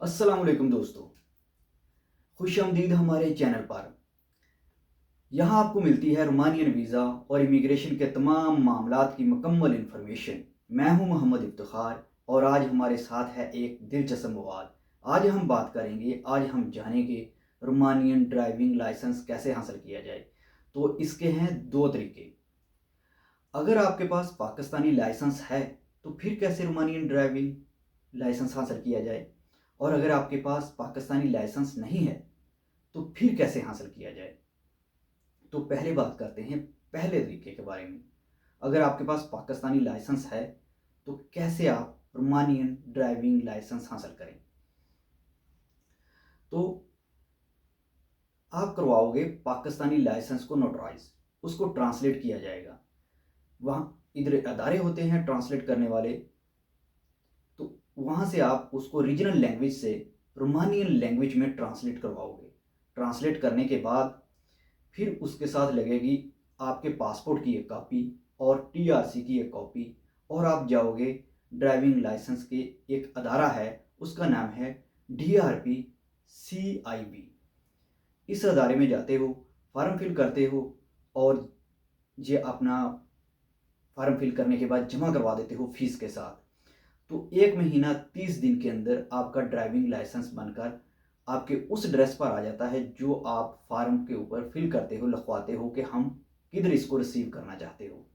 अस्सलाम वालेकुम दोस्तों, खुशामदीद हमारे चैनल पर। यहाँ आपको मिलती है रोमानियन वीज़ा और इमिग्रेशन के तमाम मामलात की मुकम्मल इन्फॉर्मेशन। मैं हूँ मोहम्मद इफ्तिखार और आज हमारे साथ है एक दिलचस्प मवाद। आज हम जानेंगे रोमानियन ड्राइविंग लाइसेंस कैसे हासिल किया जाए। तो इसके हैं दो तरीके। अगर आपके पास पाकिस्तानी लाइसेंस है तो फिर कैसे रोमानियन ड्राइविंग लाइसेंस हासिल किया जाए, और अगर आपके पास पाकिस्तानी लाइसेंस नहीं है तो फिर कैसे हासिल किया जाए। तो पहले बात करते हैं पहले तरीके के बारे में। अगर आपके पास पाकिस्तानी लाइसेंस है तो कैसे आप रोमानियन ड्राइविंग लाइसेंस हासिल करें। तो आप करवाओगे पाकिस्तानी लाइसेंस को नोटराइज, उसको ट्रांसलेट किया जाएगा। वहाँ इधर अदारे होते हैं ट्रांसलेट करने वाले, तो वहाँ से आप उसको रीजनल लैंग्वेज से रोमानियन लैंग्वेज में ट्रांसलेट करवाओगे। ट्रांसलेट करने के बाद फिर उसके साथ लगेगी आपके पासपोर्ट की एक कॉपी और टीआरसी की एक कॉपी, और आप जाओगे ड्राइविंग लाइसेंस के एक अदारा है, उसका नाम है डीआरपी सीआईबी। इस अदारे में जाते हो, फॉर्म फिल करते हो और ये अपना फॉर्म फिल करने के बाद जमा करवा देते हो फीस के साथ। तो 1 महीना 30 दिन के अंदर आपका ड्राइविंग लाइसेंस बनकर आपके उस एड्रेस पर आ जाता है जो आप फार्म के ऊपर फिल करते हो, लिखवाते हो कि हम किधर इसको रिसीव करना चाहते हो,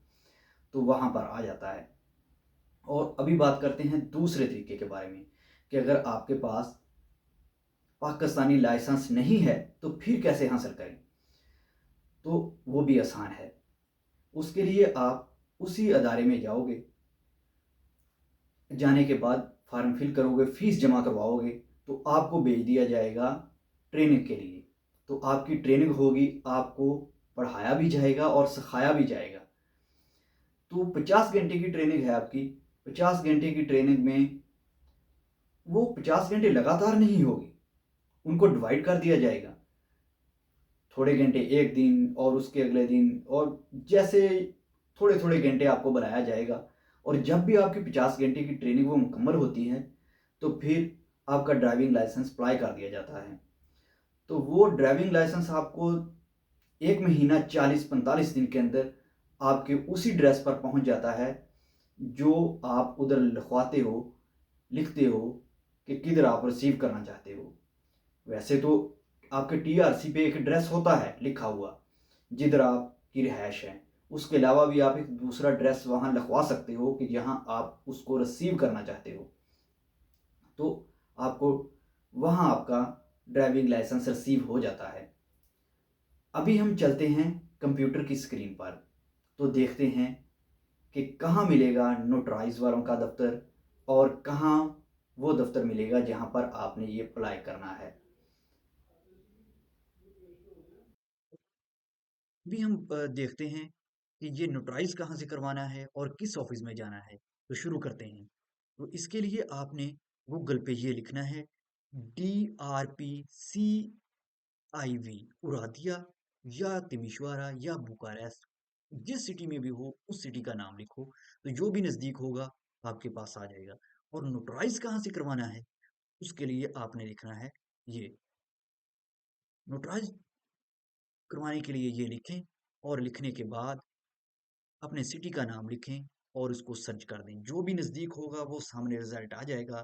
तो वहाँ पर आ जाता है। और अभी बात करते हैं दूसरे तरीके के बारे में कि अगर आपके पास पाकिस्तानी लाइसेंस नहीं है तो फिर कैसे हासिल करें। तो वो भी आसान है। उसके लिए आप उसी अदारे में जाओगे, जाने के बाद फॉर्म फिल करोगे, फीस जमा करवाओगे, तो आपको भेज दिया जाएगा ट्रेनिंग के लिए। तो आपकी ट्रेनिंग होगी, आपको पढ़ाया भी जाएगा और सिखाया भी जाएगा। तो 50 घंटे की ट्रेनिंग है आपकी। 50 घंटे की ट्रेनिंग में वो 50 घंटे लगातार नहीं होगी, उनको डिवाइड कर दिया जाएगा। थोड़े घंटे एक दिन और उसके अगले दिन, और जैसे थोड़े थोड़े घंटे आपको बनाया जाएगा। और जब भी आपकी 50 घंटे की ट्रेनिंग वो मुकम्मल होती है तो फिर आपका ड्राइविंग लाइसेंस अप्लाई कर दिया जाता है। तो वो ड्राइविंग लाइसेंस आपको 1 महीना 40-45 दिन के अंदर आपके उसी ड्रेस पर पहुंच जाता है जो आप उधर लिखवाते हो, लिखते हो कि किधर आप रिसीव करना चाहते हो। वैसे तो आपके टीआरसी पे एक एड्रेस होता है लिखा हुआ जिधर आपकी रिहाइश है, उसके अलावा भी आप एक दूसरा एड्रेस वहाँ लिखवा सकते हो कि जहाँ आप उसको रिसीव करना चाहते हो। तो आपको वहाँ आपका ड्राइविंग लाइसेंस रिसीव हो जाता है। अभी हम चलते हैं कंप्यूटर की स्क्रीन पर, तो देखते हैं कि कहाँ मिलेगा नोटराइज वालों का दफ्तर और कहाँ वो दफ्तर मिलेगा जहाँ पर आपने ये अप्लाई करना है। अभी हम देखते हैं कि ये नोटराइज कहाँ से करवाना है और किस ऑफिस में जाना है। तो शुरू करते हैं। तो इसके लिए आपने गूगल पे ये लिखना है DRPCIV, उरादिया या तिमिशवारा या बुकारेस्ट। जिस सिटी में भी हो उस सिटी का नाम लिखो, तो जो भी नज़दीक होगा आपके पास आ जाएगा। और नोटराइज कहाँ से करवाना है उसके लिए आपने लिखना है ये। नोटराइज करवाने के लिए ये लिखें, और लिखने के बाद अपने सिटी का नाम लिखें और उसको सर्च कर दें। जो भी नज़दीक होगा वो सामने रिजल्ट आ जाएगा,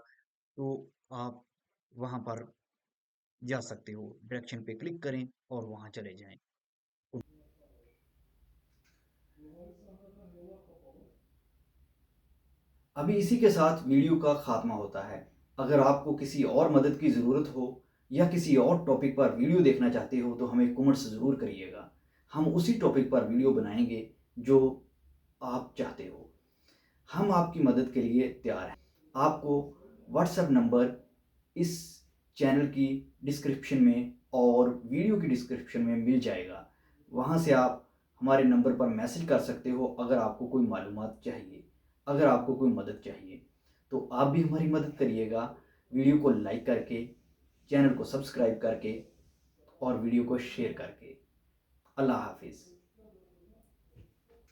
तो आप वहाँ पर जा सकते हो। डायरेक्शन पे क्लिक करें और वहाँ चले जाएं। अभी इसी के साथ वीडियो का खात्मा होता है। अगर आपको किसी और मदद की ज़रूरत हो या किसी और टॉपिक पर वीडियो देखना चाहते हो तो हमें कमेंट्स ज़रूर करिएगा। हम उसी टॉपिक पर वीडियो बनाएंगे जो आप चाहते हो। हम आपकी मदद के लिए तैयार हैं। आपको व्हाट्सएप नंबर इस चैनल की डिस्क्रिप्शन में और वीडियो की डिस्क्रिप्शन में मिल जाएगा। वहाँ से आप हमारे नंबर पर मैसेज कर सकते हो अगर आपको कोई मालूमात चाहिए, अगर आपको कोई मदद चाहिए। तो आप भी हमारी मदद करिएगा वीडियो को लाइक करके, चैनल को सब्सक्राइब करके और वीडियो को शेयर करके। अल्लाह हाफिज़।